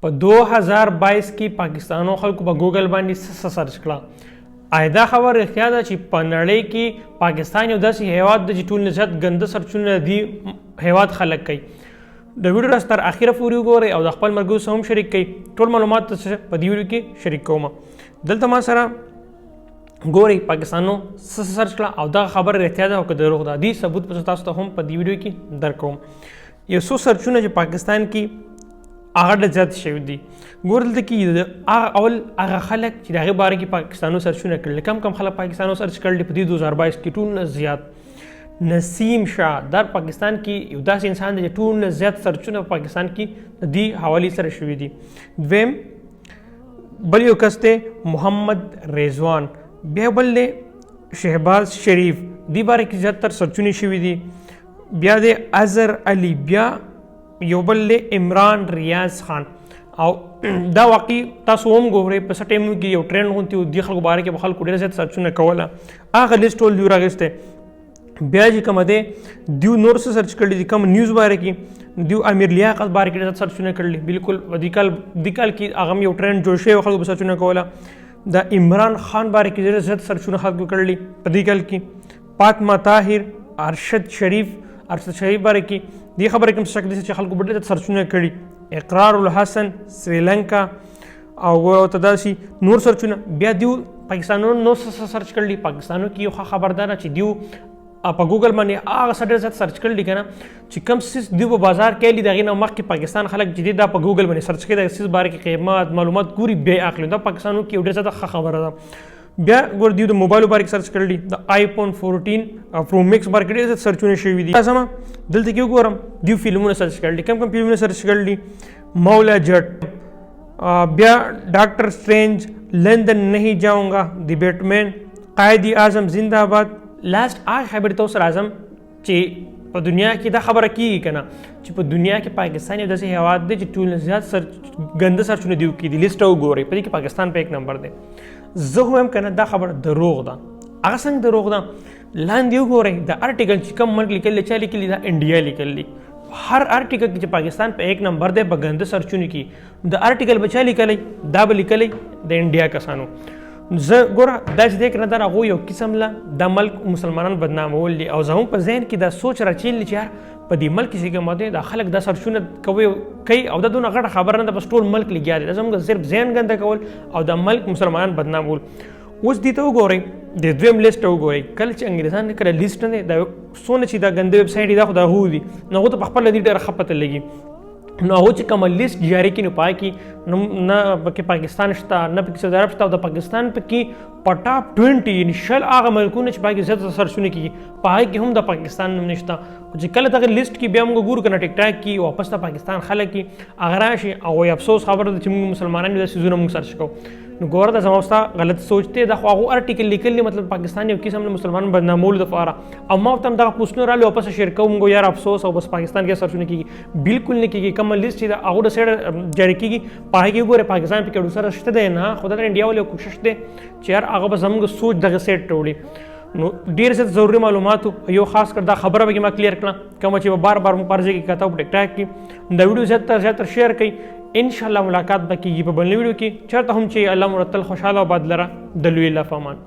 په 2022 کې پاکستانو خلکو په ګوګل باندې سرچ کړه آیدا خبر اختیا ده چې په نړۍ کې پاکستان یو داسې هیواد دی چې ټول نه زیات ګنده سرچونه دی هیواد خلک کوي. د ویډیو راس تر اخره پورې وګورئ او د خپل ملګرو سره هم شریک کړئ. ټول معلومات په دې ویډیو کې شریک کوم. دلته ما سره ګورئ پاکستانو سرچ کړه او دا خبر اختیا ده او که دروغ ده. دې ثبوت په تاسو ته هم په دې ویډیو کې درکوم. یو څو سرچونه چې پاکستان کې هغه ډېر زیات شوي دي. ګور دلته کې اول هغه خلک چې د هغې باره کې پاکستانو سرچونه کړل، کم خلک پاکستانو سرچ کړل په دې 2022 کې ټول نه زیات نسیم شاه دا پاکستان کې یو داسې انسان دی چې ټول نه زیات سرچونه په پاکستان کې د دې حوالې سره شوي دي. دویم بل یو کس دی محمد رضوان، بیا بل دی شهباز شریف، دې باره کې زیاتره سرچونه شوي دي. بیا دی اظهر علي، بیا یو بل دی عمران ریاض خان. او دا واقعي تاسو هم ګورئ په څه ټایم کې یو ټرینډ غونتی و دې خلکو باره کې به خلکو ډېر زیات سرچونه کوله. هغه لیست ټول دوی راغستی. بیا چې کومه دی دوی نور څه سرچ کړي دي کوم نیوز باره کې دوی امیر لیاقت باره کې ډېر سرچونه کړي. بالکل دې کال کې هغه یو ټرینډ جوړ شوی خلکو به سرچونه کوله. د عمران خان باره کې ډېر زیات سرچونه خلکو کړي په دې کال کې. فاطمه طاهر، ارشد شریف باره کې دې خبره کوم شک دي چې خلکو ډېر سرچونه کړي. اقرار الحسن سریلنکا او تداسي نور سرچونه. بیا دیو پاکستانو نو سرچ کړلی. پاکستانو کې یو خبردار چې دیو په ګوګل باندې هغه څه ډېر زیات سرچ کړلی که نه چې کوم څیز دوی په بازار کې لیدي د هغې نه مخکې پاکستان خلک چې دی دا په ګوګل باندې سرچ کوي د څیز باره کې قیمت معلومات ګوري بیا اخلي. دا پاکستانو کې یو ډېر زیاته ښه خبره ده. بیا ګور دیو د موبایلو باره کې سرچ کړلی. د آیفون 14 پرو میکس باره کې ډېر زیات سرچونه شوي دي. لازمه دلته کې وګورم دیو فلمونه سرچ کړلی. کوم فلمونه سرچ کړلی؟ مولا جٹ، بیا ډاکټر سټرینج، لندن نہیں جاؤں گا، دی بیٹمین، قائد اعظم زندہ آباد. لاست هغه خبرې ته اوس راځم چې په دنیا کې دا خبره کېږي که نه چې په دنیا کې پاکستان یو داسې هېواد دی چې ټول نه زیات ګنده سرچونه دیو کې دي. لیسټ وګورئ په دې کې پاکستان په 1 نمبر دی. زه وایم که نه دا خبره دروغ ده. هغه څنګه دروغ ده؟ لاندې وګورئ د ارټیکل چې کوم ملک لیکلی چا لیکلي دا انډیا لیکلی. هر ارټیکل کې چې پاکستان په 1 نمبر دی په ګنده سرچونو کې د ارټیکل به چا لیکلی؟ دا به لیکلی د انډیا کسانو. زه ګوره داسې دی که نه دا هغوی یو قسم له د ملک مسلمانان بدنامول دي او زموږ په ذهن کې دا سوچ راچیل دی چې یار په دې ملک کې چې کوم دی دا خلک دا سرچونه کوي او دا دونه غټه خبره نه ده بس ټول ملک لګیا دی. دا زموږ صرف ذهن ګنده کول او د ملک مسلمانان بدنامول. اوس دې ته وګورئ د دویم لیست وګورئ. کله چې انګریزان کله لیست نه دی دا څونه چې دا ګنده ویب سایټ دی دا خو د هغوی دي نو هغو ته په خپله دې ډېره ښه پته لګي. نو هغوی چې کومه لیست جاري کړي نو په هغه کې نه پکې پاکستان شته نه پکې سعودي عرب شته او د پاکستان پکې په ټاپ 20 یعنې شل هغه ملکونه چې په هغې کې زیات سرچونه کېږي په هغې کې هم د پاکستان نوم نشته. چې کله دغه لیست کې بیا موږ ګورو که نه ټیک ټاک کې واپس د پاکستان خلک کې هغه راشي او وایي افسوس خبره ده چې موږ مسلمانان یو دا څیزونه موږ سرچ کوو. نو ګوره دا زما ستا غلط سوچ دی. دا خو هغو ارټیکل لیکلی مطلب پاکستان یو قسم له مسلمانانو بدنامولو دپاره او ما ورته هم دغه پوسټونه راغلي واپس شیر کوو موږ یار افسوس او بس پاکستان کې سرچونه کېږي. بالکل نه کېږي. کومه لیست چې د هغو د سایډه جاري کېږي په هغې کې وګورئ پاکستان پکې ډېر سره شته دی نه خو دا د انډیا ولې کوشش دی چې یار هغه به زموږ سوچ دغه سیټ ته وړي. نو ډېر زیات ضروري معلوماتو یو خاص کر دا خبره به ما کلیر کړه کومه چې به بار بار مو پرځای کې کته په ټیک ټاک کې دا ویډیو زیاتره شیر کړئ. انشاءالله ملاقات به کېږي په بل ویډیو کې چېرته هم چې الله مرتل خوشحاله او باد لره د لوی الله په امان.